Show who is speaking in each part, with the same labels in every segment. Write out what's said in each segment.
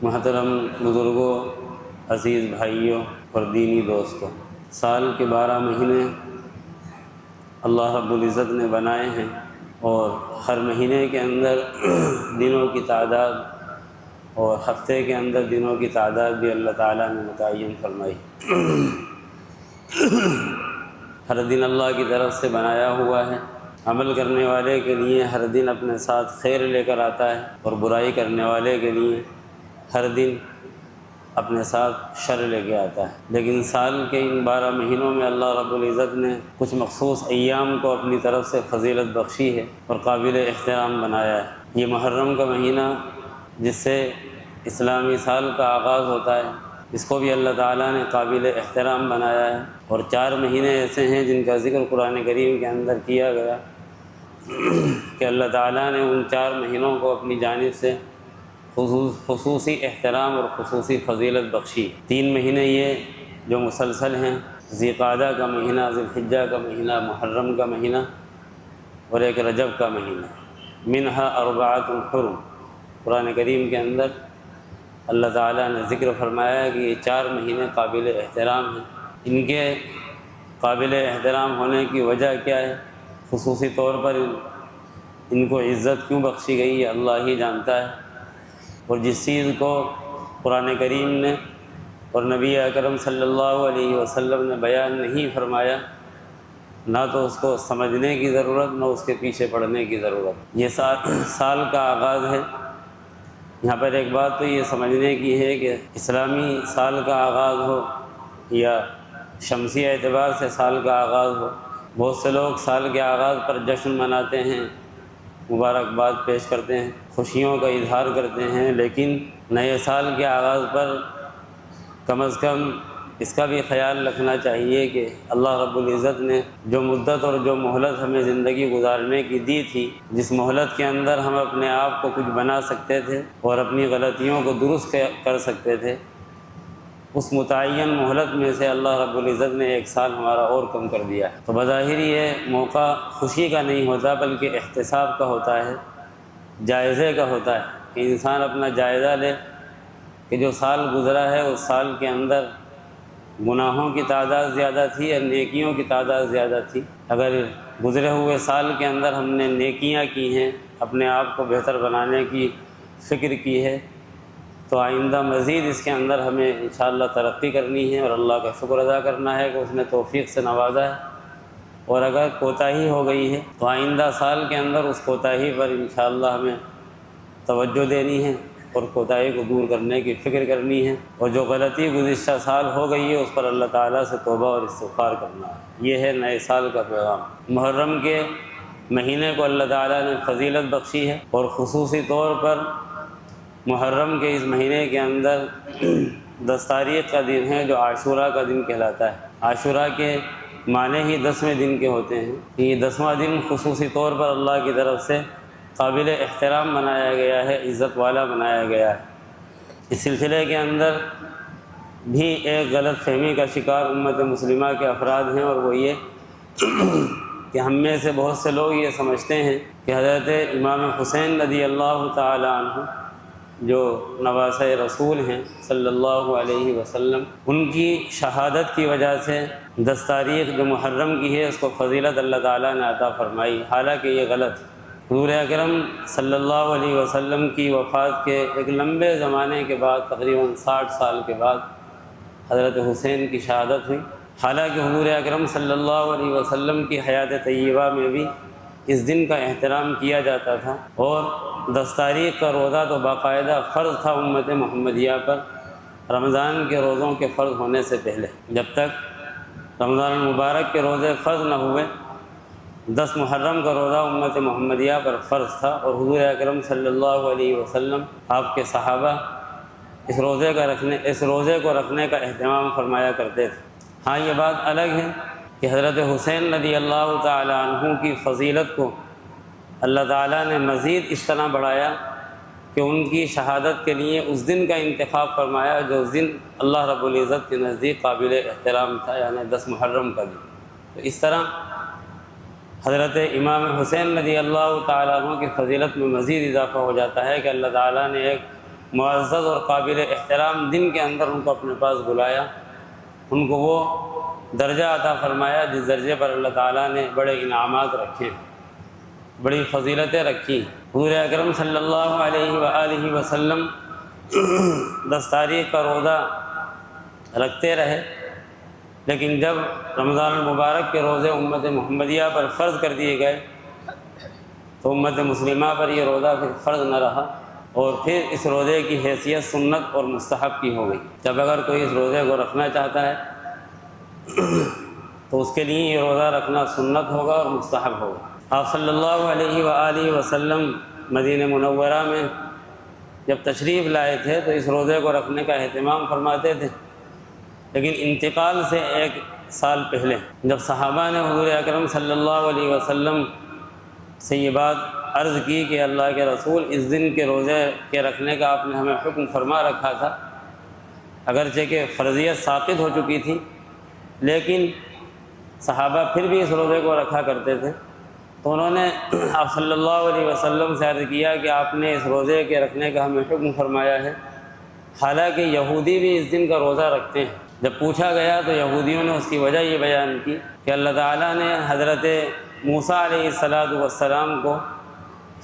Speaker 1: محترم بزرگوں، عزیز بھائیوں اور دینی دوستوں، سال کے 12 مہینے اللہ رب العزت نے بنائے ہیں، اور ہر مہینے کے اندر دنوں کی تعداد اور ہفتے کے اندر دنوں کی تعداد بھی اللہ تعالیٰ نے متعین فرمائی۔ ہر دن اللہ کی طرف سے بنایا ہوا ہے۔ عمل کرنے والے کے لیے ہر دن اپنے ساتھ خیر لے کر آتا ہے، اور برائی کرنے والے کے لیے ہر دن اپنے ساتھ شر لے کے آتا ہے۔ لیکن سال کے ان 12 مہینوں میں اللہ رب العزت نے کچھ مخصوص ایام کو اپنی طرف سے فضیلت بخشی ہے اور قابل احترام بنایا ہے۔ یہ محرم کا مہینہ جس سے اسلامی سال کا آغاز ہوتا ہے، اس کو بھی اللہ تعالیٰ نے قابل احترام بنایا ہے، اور 4 مہینے ایسے ہیں جن کا ذکر قرآن کریم کے اندر کیا گیا کہ اللہ تعالیٰ نے ان 4 مہینوں کو اپنی جانب سے خصوصی احترام اور خصوصی فضیلت بخشی۔ 3 مہینے یہ جو مسلسل ہیں، ذی القعدہ کا مہینہ، ذی الحجہ کا مہینہ، محرم کا مہینہ اور ایک رجب کا مہینہ، منہا اربعۃ حرم۔ قرآن کریم کے اندر اللہ تعالیٰ نے ذکر فرمایا کہ یہ 4 مہینے قابل احترام ہیں۔ ان کے قابل احترام ہونے کی وجہ کیا ہے، خصوصی طور پر ان کو عزت کیوں بخشی گئی ہے، اللہ ہی جانتا ہے۔ اور جس چیز کو قرآن کریم نے اور نبی اکرم صلی اللہ علیہ وسلم نے بیان نہیں فرمایا، نہ تو اس کو سمجھنے کی ضرورت، نہ اس کے پیچھے پڑنے کی ضرورت۔ یہ سال کا آغاز ہے۔ یہاں پر ایک بات تو یہ سمجھنے کی ہے کہ اسلامی سال کا آغاز ہو یا شمسی اعتبار سے سال کا آغاز ہو، بہت سے لوگ سال کے آغاز پر جشن مناتے ہیں، مبارکباد پیش کرتے ہیں، خوشیوں کا اظہار کرتے ہیں، لیکن نئے سال کے آغاز پر کم از کم اس کا بھی خیال رکھنا چاہیے کہ اللہ رب العزت نے جو مدت اور جو مہلت ہمیں زندگی گزارنے کی دی تھی، جس مہلت کے اندر ہم اپنے آپ کو کچھ بنا سکتے تھے اور اپنی غلطیوں کو درست کر سکتے تھے، اس متعین مہلت میں سے اللہ رب العزت نے 1 سال ہمارا اور کم کر دیا ہے۔ تو بظاہر یہ موقع خوشی کا نہیں ہوتا، بلکہ احتساب کا ہوتا ہے، جائزے کا ہوتا ہے کہ انسان اپنا جائزہ لے کہ جو سال گزرا ہے اس سال کے اندر گناہوں کی تعداد زیادہ تھی یا نیکیوں کی تعداد زیادہ تھی۔ اگر گزرے ہوئے سال کے اندر ہم نے نیکیاں کی ہیں، اپنے آپ کو بہتر بنانے کی فکر کی ہے، تو آئندہ مزید اس کے اندر ہمیں انشاءاللہ ترقی کرنی ہے اور اللہ کا شکر ادا کرنا ہے کہ اس نے توفیق سے نوازا ہے۔ اور اگر کوتاہی ہو گئی ہے تو آئندہ سال کے اندر اس کوتاہی پر انشاءاللہ ہمیں توجہ دینی ہے اور کوتاہی کو دور کرنے کی فکر کرنی ہے، اور جو غلطی گزشتہ سال ہو گئی ہے اس پر اللہ تعالیٰ سے توبہ اور استغفار کرنا ہے۔ یہ ہے نئے سال کا پیغام۔ محرم کے مہینے کو اللہ تعالیٰ نے فضیلت بخشی ہے، اور خصوصی طور پر محرم کے اس مہینے کے اندر 10 تاریخ کا دن ہے جو عاشوراء کا دن کہلاتا ہے۔ عاشوراء کے معنی ہی 10ویں دن کے ہوتے ہیں۔ یہ 10واں دن خصوصی طور پر اللہ کی طرف سے قابل احترام بنایا گیا ہے، عزت والا بنایا گیا ہے۔ اس سلسلے کے اندر بھی ایک غلط فہمی کا شکار امت مسلمہ کے افراد ہیں، اور وہ یہ کہ ہم میں سے بہت سے لوگ یہ سمجھتے ہیں کہ حضرت امام حسین رضی اللہ تعالی عنہ جو نواسہ رسول ہیں صلی اللہ علیہ وسلم، ان کی شہادت کی وجہ سے 10 تاریخ جو محرم کی ہے اس کو فضیلت اللہ تعالیٰ نے عطا فرمائی، حالانکہ یہ غلط ہے۔ حضور اکرم صلی اللہ علیہ وسلم کی وفات کے ایک لمبے زمانے کے بعد، تقریباً 60 سال کے بعد حضرت حسین کی شہادت ہوئی، حالانکہ حضور اکرم صلی اللہ علیہ وسلم کی حیات طیبہ میں بھی اس دن کا احترام کیا جاتا تھا، اور 10 تاریخ کا روزہ تو باقاعدہ فرض تھا امت محمدیہ پر رمضان کے روزوں کے فرض ہونے سے پہلے۔ جب تک رمضان المبارک کے روزے فرض نہ ہوئے، 10 محرم کا روزہ امت محمدیہ پر فرض تھا، اور حضور اکرم صلی اللہ علیہ وسلم، آپ کے صحابہ اس روزے کو رکھنے کا اہتمام فرمایا کرتے تھے۔ ہاں، یہ بات الگ ہے کہ حضرت حسین رضی اللہ تعالی عنہ کی فضیلت کو اللہ تعالیٰ نے مزید اس طرح بڑھایا کہ ان کی شہادت کے لیے اس دن کا انتخاب فرمایا جو اس دن اللہ رب العزت کے نزدیک قابل احترام تھا، یعنی 10 محرم کا دن۔ تو اس طرح حضرت امام حسین رضی اللہ تعالیٰ عنہ کی فضیلت میں مزید اضافہ ہو جاتا ہے کہ اللہ تعالیٰ نے ایک معزز اور قابل احترام دن کے اندر ان کو اپنے پاس بلایا، ان کو وہ درجہ عطا فرمایا جس درجے پر اللہ تعالیٰ نے بڑے انعامات رکھے، بڑی فضیلتیں رکھی۔ حضور اکرم صلی اللہ علیہ وآلہ وسلم 10 تاریخ کا روزہ رکھتے رہے، لیکن جب رمضان المبارک کے روزے امت محمدیہ پر فرض کر دیے گئے تو امت مسلمہ پر یہ روزہ پھر فرض نہ رہا، اور پھر اس روزے کی حیثیت سنت اور مستحب کی ہو گئی۔ جب اگر کوئی اس روزے کو رکھنا چاہتا ہے تو اس کے لیے یہ روزہ رکھنا سنت ہوگا اور مستحب ہوگا۔ آپ صلی اللہ علیہ وآلہ وسلم مدینہ منورہ میں جب تشریف لائے تھے تو اس روزے کو رکھنے کا اہتمام فرماتے تھے، لیکن انتقال سے 1 سال پہلے جب صحابہ نے حضور اکرم صلی اللہ علیہ وسلم سے یہ بات عرض کی کہ اللہ کے رسول اس دن کے روزے کے رکھنے کا آپ نے ہمیں حکم فرما رکھا تھا، اگرچہ کہ فرضیت ساقط ہو چکی تھی لیکن صحابہ پھر بھی اس روزے کو رکھا کرتے تھے، تو انہوں نے آپ صلی اللہ علیہ وسلم سے عرض کیا کہ آپ نے اس روزے کے رکھنے کا ہمیں حکم فرمایا ہے، حالانکہ یہودی بھی اس دن کا روزہ رکھتے ہیں۔ جب پوچھا گیا تو یہودیوں نے اس کی وجہ یہ بیان کی کہ اللہ تعالیٰ نے حضرت موسیٰ علیہ السلام کو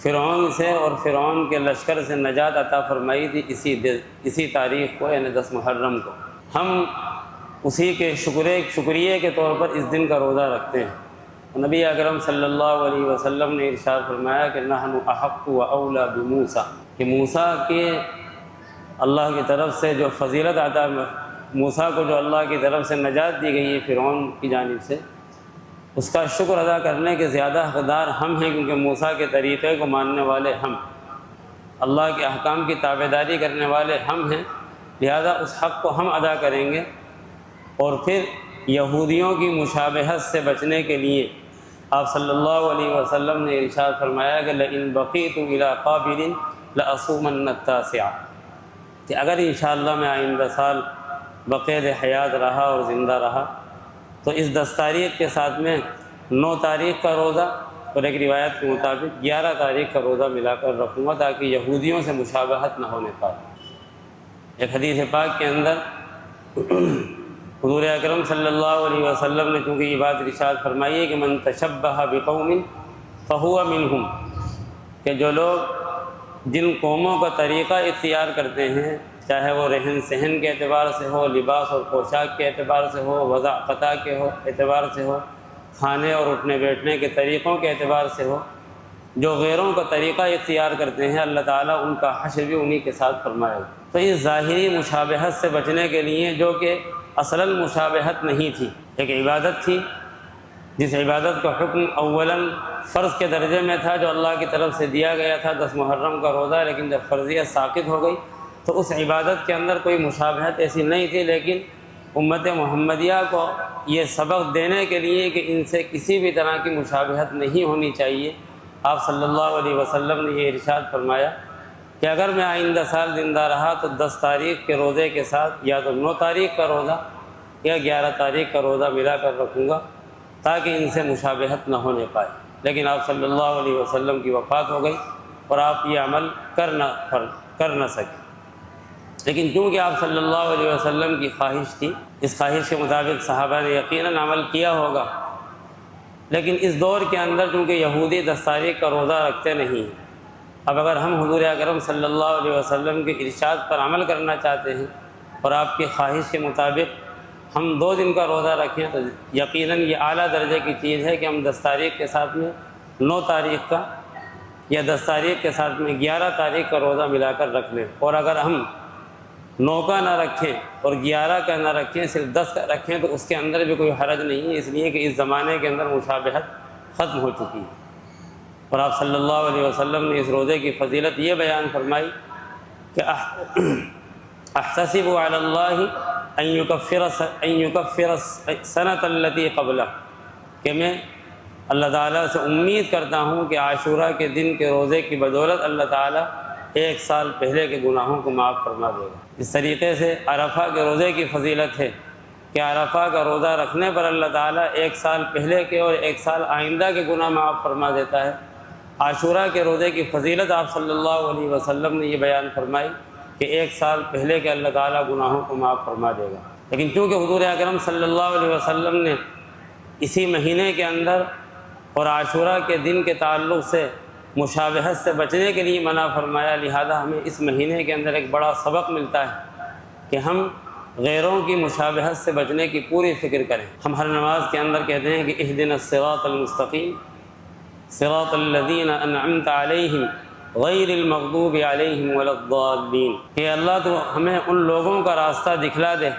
Speaker 1: فرعون سے اور فرعون کے لشکر سے نجات عطا فرمائی تھی اسی تاریخ کو، یعنی 10 محرم کو۔ ہم اسی کے شکریہ کے طور پر اس دن کا روزہ رکھتے ہیں۔ نبی اکرم صلی اللہ علیہ وسلم نے ارشاد فرمایا کہ نحن احق و اولا بموسیٰ، کہ موسیٰ کے اللہ کی طرف سے جو فضیلت عطا، موسیٰ کو جو اللہ کی طرف سے نجات دی گئی ہے فرعون کی جانب سے، اس کا شکر ادا کرنے کے زیادہ حقدار ہم ہیں، کیونکہ موسیٰ کے طریقے کو ماننے والے ہم، اللہ کے احکام کی تابعداری کرنے والے ہم ہیں، لہذا اس حق کو ہم ادا کریں گے۔ اور پھر یہودیوں کی مشابہت سے بچنے کے لیے آپ صلی اللہ علیہ وسلم نے ارشاد فرمایا کہ لئن بقیت الی قابل لأصومن التاسع، کہ اگر انشاءاللہ میں آئندہ سال بقید حیات رہا اور زندہ رہا تو اس 10 تاریخ کے ساتھ میں 9 تاریخ کا روزہ اور ایک روایت کے مطابق 11 تاریخ کا روزہ ملا کر رکھوں گا تاکہ یہودیوں سے مشابہت نہ ہونے پائے۔ ایک حدیث پاک کے اندر حضور اکرم صلی اللہ علیہ وسلم نے چونکہ یہ بات ارشاد فرمائی ہے کہ من تشبہ بقوم فہو منہم، کہ جو لوگ جن قوموں کا طریقہ اختیار کرتے ہیں، چاہے وہ رہن سہن کے اعتبار سے ہو، لباس اور پوشاک کے اعتبار سے ہو، وضع قطع کے اعتبار سے ہو، کھانے اور اٹھنے بیٹھنے کے طریقوں کے اعتبار سے ہو، جو غیروں کا طریقہ اختیار کرتے ہیں اللہ تعالیٰ ان کا حشر بھی انہی کے ساتھ فرمائے گا۔ تو اس ظاہری مشابہت سے بچنے کے لیے، جو کہ اصلاً مشابہت نہیں تھی، ایک عبادت تھی جس عبادت کا حکم اولاً فرض کے درجے میں تھا جو اللہ کی طرف سے دیا گیا تھا 10 محرم کا روزہ، لیکن جب فرضیت ساقط ہو گئی تو اس عبادت کے اندر کوئی مشابہت ایسی نہیں تھی، لیکن امت محمدیہ کو یہ سبق دینے کے لیے کہ ان سے کسی بھی طرح کی مشابہت نہیں ہونی چاہیے، آپ صلی اللہ علیہ وسلم نے یہ ارشاد فرمایا کہ اگر میں آئندہ سال زندہ رہا تو 10 تاریخ کے روزے کے ساتھ یا تو 9 تاریخ کا روزہ یا 11 تاریخ کا روزہ ملا کر رکھوں گا تاکہ ان سے مشابہت نہ ہونے پائے۔ لیکن آپ صلی اللہ علیہ وسلم کی وفات ہو گئی اور آپ یہ عمل کر نہ سکے، لیکن چونکہ آپ صلی اللہ علیہ وسلم کی خواہش تھی، اس خواہش کے مطابق صحابہ نے یقیناً عمل کیا ہوگا، لیکن اس دور کے اندر چونکہ یہودی 10 تاریخ کا روزہ رکھتے نہیں ہیں، اب اگر ہم حضور اکرم صلی اللہ علیہ وسلم کے ارشاد پر عمل کرنا چاہتے ہیں اور آپ کی خواہش کے مطابق ہم 2 دن کا روزہ رکھیں تو یقیناً یہ اعلیٰ درجے کی چیز ہے کہ ہم 10 تاریخ کے ساتھ میں 9 تاریخ کا یا 10 تاریخ کے ساتھ میں 11 تاریخ کا روزہ ملا کر رکھ لیں، اور اگر ہم 9 کا نہ رکھیں اور 11 کا نہ رکھیں، صرف 10 کا رکھیں تو اس کے اندر بھی کوئی حرج نہیں ہے، اس لیے کہ اس زمانے کے اندر مشابہت ختم ہو چکی ہے۔ اور آپ صلی اللہ علیہ وسلم نے اس روزے کی فضیلت یہ بیان فرمائی کہ احتسب علی اللہ ان یکفر السنۃ التی قبلہ، کہ میں اللہ تعالیٰ سے امید کرتا ہوں کہ عاشورہ کے دن کے روزے کی بدولت اللہ تعالیٰ 1 سال پہلے کے گناہوں کو معاف فرما دے گا۔ اس طریقے سے عرفہ کے روزے کی فضیلت ہے کہ عرفہ کا روزہ رکھنے پر اللہ تعالیٰ 1 سال پہلے کے اور 1 سال آئندہ کے گناہ معاف فرما دیتا ہے۔ عاشورہ کے روزے کی فضیلت آپ صلی اللہ علیہ وسلم نے یہ بیان فرمائی کہ 1 سال پہلے کہ اللہ تعالیٰ گناہوں کو معاف فرما دے گا۔ لیکن چونکہ حضور اکرم صلی اللہ علیہ وسلم نے اسی مہینے کے اندر اور عاشورہ کے دن کے تعلق سے مشابہت سے بچنے کے لیے منع فرمایا، لہذا ہمیں اس مہینے کے اندر ایک بڑا سبق ملتا ہے کہ ہم غیروں کی مشابہت سے بچنے کی پوری فکر کریں۔ ہم ہر نماز کے اندر کہتے ہیں کہ اہدنا الصراط المستقیم صراط الذین انعمت علیہم غیر المغضوب علیہم ولا الضالین، کہ اللہ تو ہمیں ان لوگوں کا راستہ دکھلا دے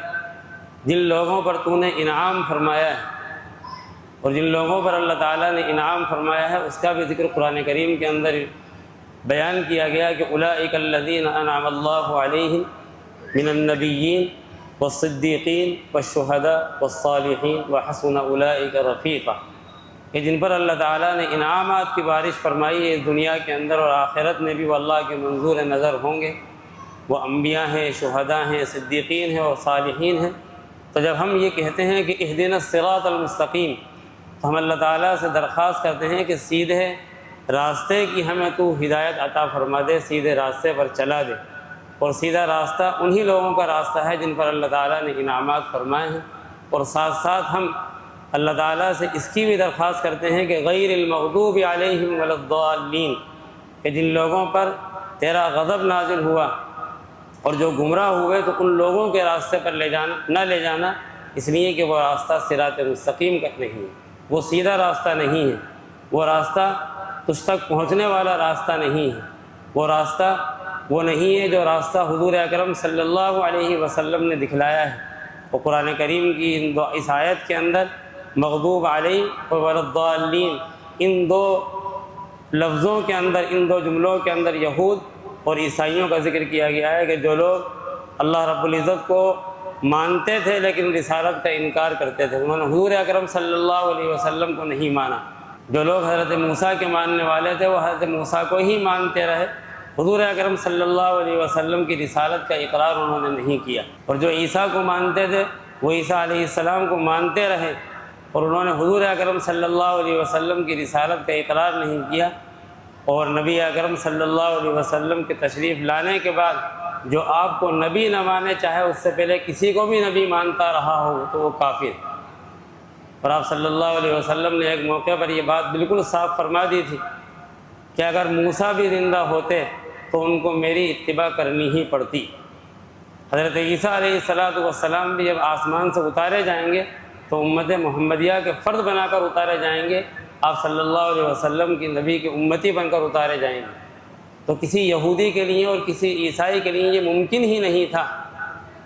Speaker 1: جن لوگوں پر تو نے انعام فرمایا ہے، اور جن لوگوں پر اللہ تعالیٰ نے انعام فرمایا ہے اس کا بھی ذکر قرآن کریم کے اندر بیان کیا گیا کہ اولئک الذین انعم اللہ علیہم من النبیین والصدیقین والشہداء والصالحین وحسن اولئک رفیقا، کہ جن پر اللہ تعالیٰ نے انعامات کی بارش فرمائی ہے اس دنیا کے اندر اور آخرت میں بھی وہ اللہ کے منظور نظر ہوں گے، وہ انبیاء ہیں، شہداء ہیں، صدیقین ہیں اور صالحین ہیں۔ تو جب ہم یہ کہتے ہیں کہ اہدنا الصراط المستقیم، تو ہم اللہ تعالیٰ سے درخواست کرتے ہیں کہ سیدھے راستے کی ہمیں تو ہدایت عطا فرما دے، سیدھے راستے پر چلا دے، اور سیدھا راستہ انہی لوگوں کا راستہ ہے جن پر اللہ تعالیٰ نے انعامات فرمائے ہیں۔ اور ساتھ ساتھ ہم اللہ تعالیٰ سے اس کی بھی درخواست کرتے ہیں کہ غیر المغضوب علیہم ولا الضالین، کہ جن لوگوں پر تیرا غضب نازل ہوا اور جو گمراہ ہوئے تو ان لوگوں کے راستے پر نہ لے جانا، اس لیے کہ وہ راستہ صراط مستقیم کا نہیں ہے، وہ سیدھا راستہ نہیں ہے، وہ راستہ تجھ تک پہنچنے والا راستہ نہیں ہے، وہ راستہ وہ نہیں ہے جو راستہ حضور اکرم صلی اللہ علیہ وسلم نے دکھلایا ہے۔ وہ قرآن کریم کی اس آیت کے اندر مغضوب علیہ ولا الضالین، ان دو لفظوں کے اندر، ان دو جملوں کے اندر یہود اور عیسائیوں کا ذکر کیا گیا ہے کہ جو لوگ اللہ رب العزت کو مانتے تھے لیکن رسالت کا انکار کرتے تھے، انہوں نے حضور اکرم صلی اللہ علیہ وسلم کو نہیں مانا۔ جو لوگ حضرت موسیٰ کے ماننے والے تھے وہ حضرت موسیٰ کو ہی مانتے رہے، حضور اکرم صلی اللہ علیہ وسلم کی رسالت کا اقرار انہوں نے نہیں کیا۔ اور جو عیسیٰ کو مانتے تھے وہ عیسیٰ علیہ السلام کو مانتے رہے اور انہوں نے حضور اکرم صلی اللہ علیہ وسلم کی رسالت کا اقرار نہیں کیا۔ اور نبی اکرم صلی اللہ علیہ وسلم کے تشریف لانے کے بعد جو آپ کو نبی نہ مانے، چاہے اس سے پہلے کسی کو بھی نبی مانتا رہا ہو، تو وہ کافر ہے۔ اور آپ صلی اللہ علیہ وسلم نے ایک موقع پر یہ بات بالکل صاف فرما دی تھی کہ اگر موسیٰ بھی زندہ ہوتے تو ان کو میری اتباع کرنی ہی پڑتی۔ حضرت عیسیٰ علیہ السلام بھی جب آسمان سے اتارے جائیں گے تو امت محمدیہ کے فرد بنا کر اتارے جائیں گے، آپ صلی اللہ علیہ وسلم کی نبی کی امتی بن کر اتارے جائیں گے۔ تو کسی یہودی کے لیے اور کسی عیسائی کے لیے یہ ممکن ہی نہیں تھا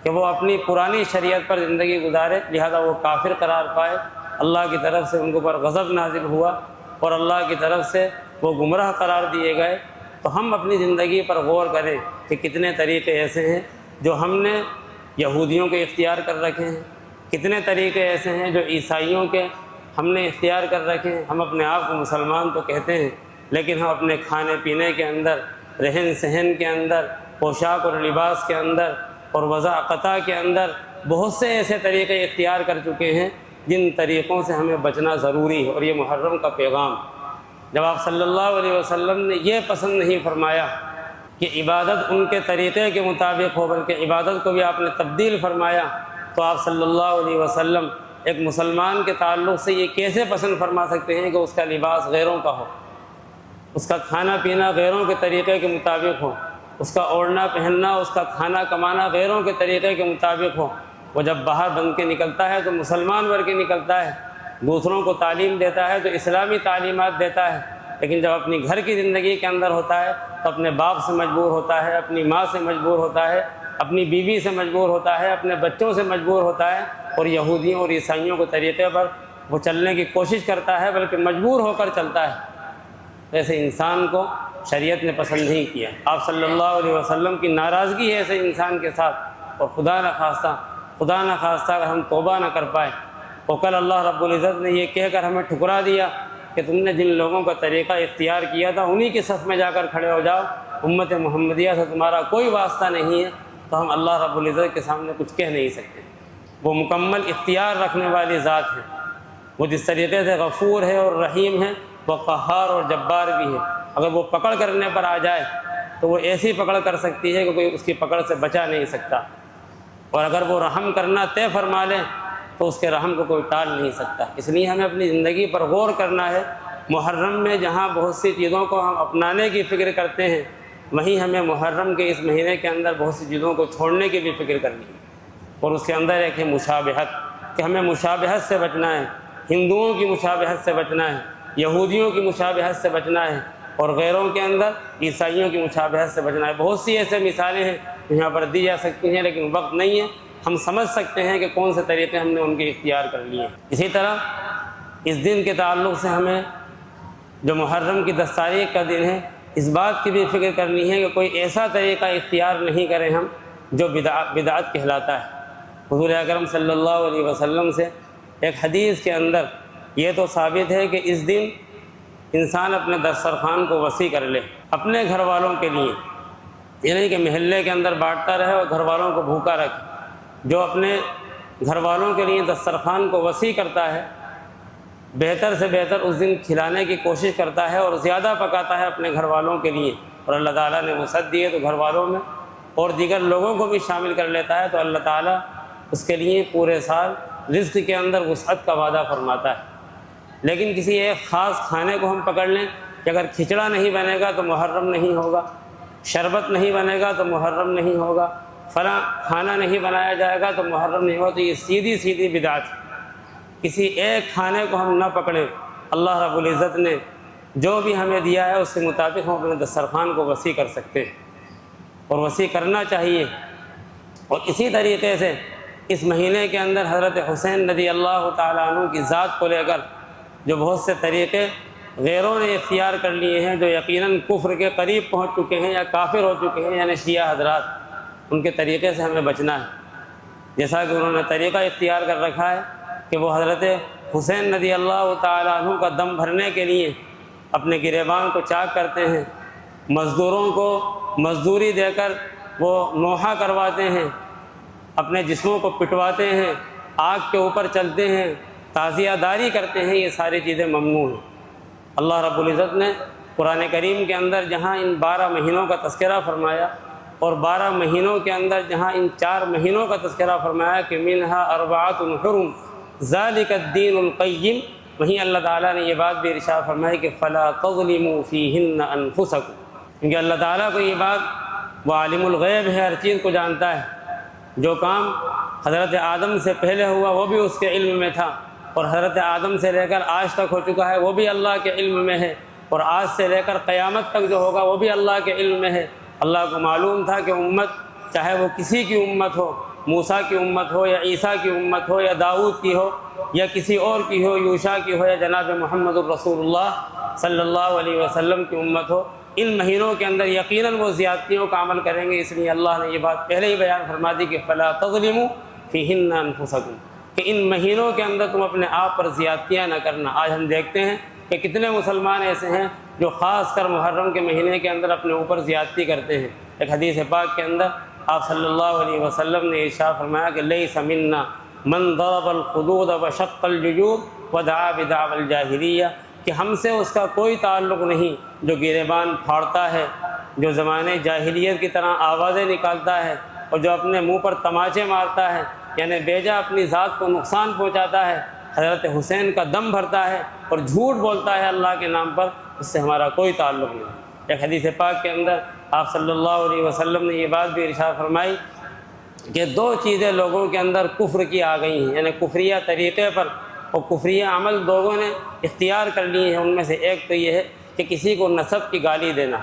Speaker 1: کہ وہ اپنی پرانی شریعت پر زندگی گزارے، لہذا وہ کافر قرار پائے، اللہ کی طرف سے ان کے اوپر غضب نازل ہوا اور اللہ کی طرف سے وہ گمراہ قرار دیے گئے۔ تو ہم اپنی زندگی پر غور کریں کہ کتنے طریقے ایسے ہیں جو ہم نے یہودیوں کے اختیار کر رکھے ہیں، کتنے طریقے ایسے ہیں جو عیسائیوں کے ہم نے اختیار کر رکھے ہیں۔ ہم اپنے آپ کو مسلمان تو کہتے ہیں لیکن ہم اپنے کھانے پینے کے اندر، رہن سہن کے اندر، پوشاک اور لباس کے اندر اور وضع قطع کے اندر بہت سے ایسے طریقے اختیار کر چکے ہیں جن طریقوں سے ہمیں بچنا ضروری ہے۔ اور یہ محرم کا پیغام، جب آپ صلی اللہ علیہ وسلم نے یہ پسند نہیں فرمایا کہ عبادت ان کے طریقے کے مطابق ہو بلکہ عبادت کو بھی آپ نے تبدیل فرمایا، تو آپ صلی اللہ علیہ وسلم ایک مسلمان کے تعلق سے یہ کیسے پسند فرما سکتے ہیں کہ اس کا لباس غیروں کا ہو، اس کا کھانا پینا غیروں کے طریقے کے مطابق ہو، اس کا اوڑھنا پہننا، اس کا کھانا کمانا غیروں کے طریقے کے مطابق ہو۔ وہ جب باہر بن کے نکلتا ہے تو مسلمان بن کے نکلتا ہے، دوسروں کو تعلیم دیتا ہے تو اسلامی تعلیمات دیتا ہے، لیکن جب اپنی گھر کی زندگی کے اندر ہوتا ہے تو اپنے باپ سے مجبور ہوتا ہے، اپنی ماں سے مجبور ہوتا ہے، اپنی بیوی سے مجبور ہوتا ہے، اپنے بچوں سے مجبور ہوتا ہے، اور یہودیوں اور عیسائیوں کے طریقے پر وہ چلنے کی کوشش کرتا ہے بلکہ مجبور ہو کر چلتا ہے۔ ایسے انسان کو شریعت نے پسند نہیں کیا۔ آپ صلی اللہ علیہ وسلم کی ناراضگی ہے ایسے انسان کے ساتھ، اور خدا نہ خواستہ اگر ہم توبہ نہ کر پائے تو کل اللہ رب العزت نے یہ کہہ کر ہمیں ٹھکرا دیا کہ تم نے جن لوگوں کا طریقہ اختیار کیا تھا انہی کے صف میں جا کر کھڑے ہو جاؤ، امت محمدیہ سے تمہارا کوئی واسطہ نہیں ہے، تو ہم اللہ رب العزت کے سامنے کچھ کہہ نہیں سکتے۔ وہ مکمل اختیار رکھنے والی ذات ہے، وہ جس طریقے سے غفور ہے اور رحیم ہے، وہ قہار اور جبار بھی ہے۔ اگر وہ پکڑ کرنے پر آ جائے تو وہ ایسی پکڑ کر سکتی ہے کہ کوئی اس کی پکڑ سے بچا نہیں سکتا، اور اگر وہ رحم کرنا طے فرما لے تو اس کے رحم کو کوئی ٹال نہیں سکتا۔ اس لیے ہمیں اپنی زندگی پر غور کرنا ہے۔ محرم میں جہاں بہت سی چیزوں کو ہم اپنانے کی فکر کرتے ہیں، وہیں ہمیں محرم کے اس مہینے کے اندر بہت سی چیزوں کو چھوڑنے کی بھی فکر کرنی ہے، اور اس کے اندر ایک ہے مشابہت، کہ ہمیں مشابہت سے بچنا ہے۔ ہندوؤں کی مشابہت سے بچنا ہے، یہودیوں کی مشابہت سے بچنا ہے، اور غیروں کے اندر عیسائیوں کی مشابہت سے بچنا ہے۔ بہت سی ایسے مثالیں ہیں جو یہاں پر دی جا سکتی ہیں، لیکن وقت نہیں ہے۔ ہم سمجھ سکتے ہیں کہ کون سے طریقے ہم نے ان کے اختیار کر لیے ہیں۔ اسی طرح اس دن کے تعلق سے ہمیں جو محرم کی 10 تاریخ کا دن ہے، اس بات کی بھی فکر کرنی ہے کہ کوئی ایسا طریقہ اختیار نہیں کریں ہم جو بدعت کہلاتا ہے۔ حضور اکرم صلی اللہ علیہ وسلم سے ایک حدیث کے اندر یہ تو ثابت ہے کہ اس دن انسان اپنے دسترخوان کو وسیع کر لے اپنے گھر والوں کے لیے، یعنی کہ محلے کے اندر بانٹتا رہے اور گھر والوں کو بھوکا رکھے۔ جو اپنے گھر والوں کے لیے دسترخوان کو وسیع کرتا ہے، بہتر سے بہتر اس دن کھلانے کی کوشش کرتا ہے اور زیادہ پکاتا ہے اپنے گھر والوں کے لیے، اور اللہ تعالیٰ نے وسعت دی ہے تو گھر والوں میں اور دیگر لوگوں کو بھی شامل کر لیتا ہے، تو اللہ تعالیٰ اس کے لیے پورے سال رزق کے اندر وسعت کا وعدہ فرماتا ہے۔ لیکن کسی ایک خاص کھانے کو ہم پکڑ لیں کہ اگر کھچڑا نہیں بنے گا تو محرم نہیں ہوگا، شربت نہیں بنے گا تو محرم نہیں ہوگا، فلاں کھانا نہیں بنایا جائے گا تو محرم نہیں ہوگا، تو یہ سیدھی سیدھی بدعت ہے۔ کسی ایک کھانے کو ہم نہ پکڑیں، اللہ رب العزت نے جو بھی ہمیں دیا ہے اس کے مطابق ہم اپنے دسترخوان کو وسیع کر سکتے ہیں، اور وسیع کرنا چاہیے۔ اور اسی طریقے سے اس مہینے کے اندر حضرت حسین رضی اللہ تعالیٰ عنہ کی ذات کو لے کر جو بہت سے طریقے غیروں نے اختیار کر لیے ہیں، جو یقیناً کفر کے قریب پہنچ چکے ہیں یا کافر ہو چکے ہیں، یعنی شیعہ حضرات، ان کے طریقے سے ہمیں بچنا ہے۔ جیسا کہ انہوں نے طریقہ اختیار کر رکھا ہے کہ وہ حضرت حسین رضی اللہ تعالیٰ عنہ کا دم بھرنے کے لیے اپنے گریبان کو چاک کرتے ہیں، مزدوروں کو مزدوری دے کر وہ نوحہ کرواتے ہیں، اپنے جسموں کو پٹواتے ہیں، آگ کے اوپر چلتے ہیں، تعزیہ داری کرتے ہیں۔ یہ ساری چیزیں ممنوع ہیں۔ اللہ رب العزت نے قرآن کریم کے اندر جہاں ان 12 مہینوں کا تذکرہ فرمایا، اور 12 مہینوں کے اندر جہاں ان 4 مہینوں کا تذکرہ فرمایا کہ منہا اربعۃ حرم ذالک الدین القیم، وہیں اللہ تعالیٰ نے یہ بات بھی ارشاد فرمائی کہ فلا تظلموا فیہن انفسکم، کیونکہ اللہ تعالیٰ کو یہ بات، وہ عالم الغیب ہے، ہر چیز کو جانتا ہے۔ جو کام حضرت آدم سے پہلے ہوا وہ بھی اس کے علم میں تھا، اور حضرت آدم سے لے کر آج تک ہو چکا ہے وہ بھی اللہ کے علم میں ہے، اور آج سے لے کر قیامت تک جو ہوگا وہ بھی اللہ کے علم میں ہے۔ اللہ کو معلوم تھا کہ امت چاہے وہ کسی کی امت ہو، موسیٰ کی امت ہو یا عیسیٰ کی امت ہو یا داؤد کی ہو یا کسی اور کی ہو، یوشع کی ہو یا جناب محمد الرسول اللہ صلی اللہ علیہ وسلم کی امت ہو، ان مہینوں کے اندر یقیناً وہ زیادتیوں کا عمل کریں گے۔ اس لیے اللہ نے یہ بات پہلے ہی بیان فرما دی کہ فلا تظلموا فیہن انفسکم، کہ ان مہینوں کے اندر تم اپنے آپ پر زیادتیاں نہ کرنا۔ آج ہم دیکھتے ہیں کہ کتنے مسلمان ایسے ہیں جو خاص کر محرم کے مہینے کے اندر اپنے اوپر زیادتی کرتے ہیں۔ ایک حدیث پاک کے اندر آپ صلی اللہ علیہ وسلم نے ارشاد فرمایا کہ لیس منا من ضرب الخدود وشق الجیوب ودعا بدعوى الجاہلیہ، کہ ہم سے اس کا کوئی تعلق نہیں جو گریبان پھاڑتا ہے، جو زمانے جاہلیت کی طرح آوازیں نکالتا ہے، اور جو اپنے منہ پر تماچے مارتا ہے، یعنی بیجا اپنی ذات کو نقصان پہنچاتا ہے، حضرت حسین کا دم بھرتا ہے اور جھوٹ بولتا ہے اللہ کے نام پر، اس سے ہمارا کوئی تعلق نہیں۔ ایک حدیث پاک کے اندر آپ صلی اللہ علیہ وسلم نے یہ بات بھی ارشاد فرمائی کہ 2 چیزیں لوگوں کے اندر کفر کی آ گئی ہیں، یعنی کفریہ طریقے پر اور کفریہ عمل لوگوں نے اختیار کر لیے ہیں۔ ان میں سے ایک تو یہ ہے کہ کسی کو نسب کی گالی دینا،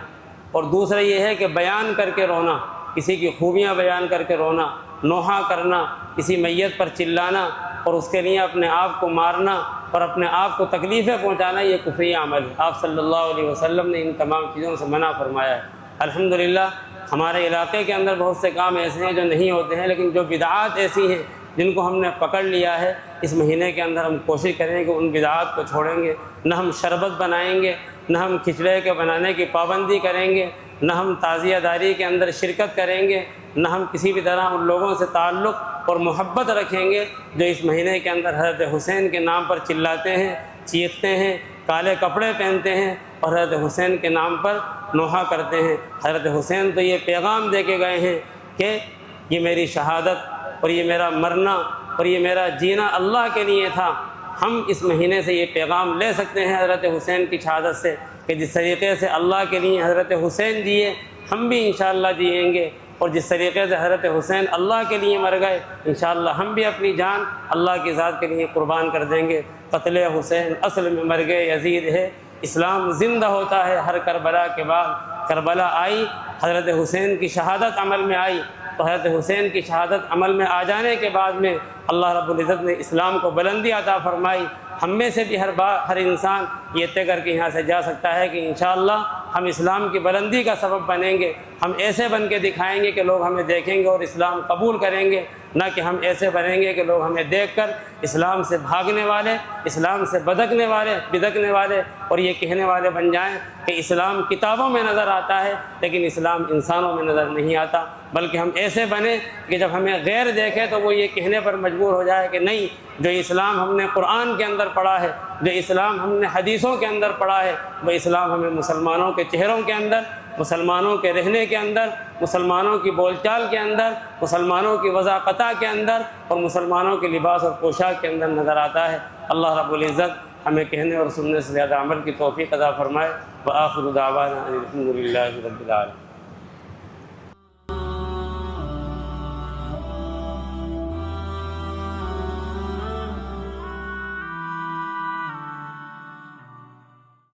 Speaker 1: اور دوسرا یہ ہے کہ بیان کر کے رونا، کسی کی خوبیاں بیان کر کے رونا، نوحہ کرنا، کسی میت پر چلانا اور اس کے لیے اپنے آپ کو مارنا اور اپنے آپ کو تکلیفیں پہنچانا، یہ کفری عمل ہے۔ آپ صلی اللہ علیہ وسلم نے ان تمام چیزوں سے منع فرمایا ہے۔ الحمدللہ ہمارے علاقے کے اندر بہت سے کام ایسے ہیں جو نہیں ہوتے ہیں، لیکن جو بدعات ایسی ہیں جن کو ہم نے پکڑ لیا ہے، اس مہینے کے اندر ہم کوشش کریں کہ ان بدعات کو چھوڑیں گے۔ نہ ہم شربت بنائیں گے، نہ ہم کھچڑے کے بنانے کی پابندی کریں گے، نہ ہم تعزیہ داری کے اندر شرکت کریں گے، نہ ہم کسی بھی طرح ان لوگوں سے تعلق اور محبت رکھیں گے جو اس مہینے کے اندر حضرت حسین کے نام پر چلاتے ہیں، چیختے ہیں، کالے کپڑے پہنتے ہیں اور حضرت حسین کے نام پر نوحہ کرتے ہیں۔ حضرت حسین تو یہ پیغام دے کے گئے ہیں کہ یہ میری شہادت اور یہ میرا مرنا اور یہ میرا جینا اللہ کے لیے تھا۔ ہم اس مہینے سے یہ پیغام لے سکتے ہیں حضرت حسین کی شہادت سے کہ جس طریقے سے اللہ کے لیے حضرت حسین جیے ہم بھی انشاءاللہ جئیں گے، اور جس طریقے سے حضرت حسین اللہ کے لیے مر گئے انشاءاللہ ہم بھی اپنی جان اللہ کی ذات کے لیے قربان کر دیں گے۔ قتل حسین اصل میں مرگ یزید ہے، اسلام زندہ ہوتا ہے ہر کربلا کے بعد۔ کربلا آئی، حضرت حسین کی شہادت عمل میں آئی، تو حضرت حسین کی شہادت عمل میں آ جانے کے بعد میں اللہ رب العزت نے اسلام کو بلندی عطا فرمائی۔ ہم میں سے بھی ہر انسان یہ طے کر کے یہاں سے جا سکتا ہے کہ انشاءاللہ ہم اسلام کی بلندی کا سبب بنیں گے، ہم ایسے بن کے دکھائیں گے کہ لوگ ہمیں دیکھیں گے اور اسلام قبول کریں گے، نہ کہ ہم ایسے بنیں گے کہ لوگ ہمیں دیکھ کر اسلام سے بھاگنے والے، اسلام سے بدکنے والے اور یہ کہنے والے بن جائیں کہ اسلام کتابوں میں نظر آتا ہے لیکن اسلام انسانوں میں نظر نہیں آتا، بلکہ ہم ایسے بنیں کہ جب ہمیں غیر دیکھے تو وہ یہ کہنے پر مجبور ہو جائے کہ نہیں، جو اسلام ہم نے قرآن کے اندر پڑھا ہے، جو اسلام ہم نے حدیثوں کے اندر پڑھا ہے، وہ اسلام ہمیں مسلمانوں کے چہروں کے اندر، مسلمانوں کے رہنے کے اندر، مسلمانوں کی بول چال کے اندر، مسلمانوں کی وضاقتہ کے اندر اور مسلمانوں کے لباس اور پوشاک کے اندر نظر آتا ہے۔ اللہ رب العزت ہمیں کہنے اور سننے سے زیادہ عمل کی توفیق عطا فرمائے۔ وآخر دعوانا ان الحمد للہ رب العالمین۔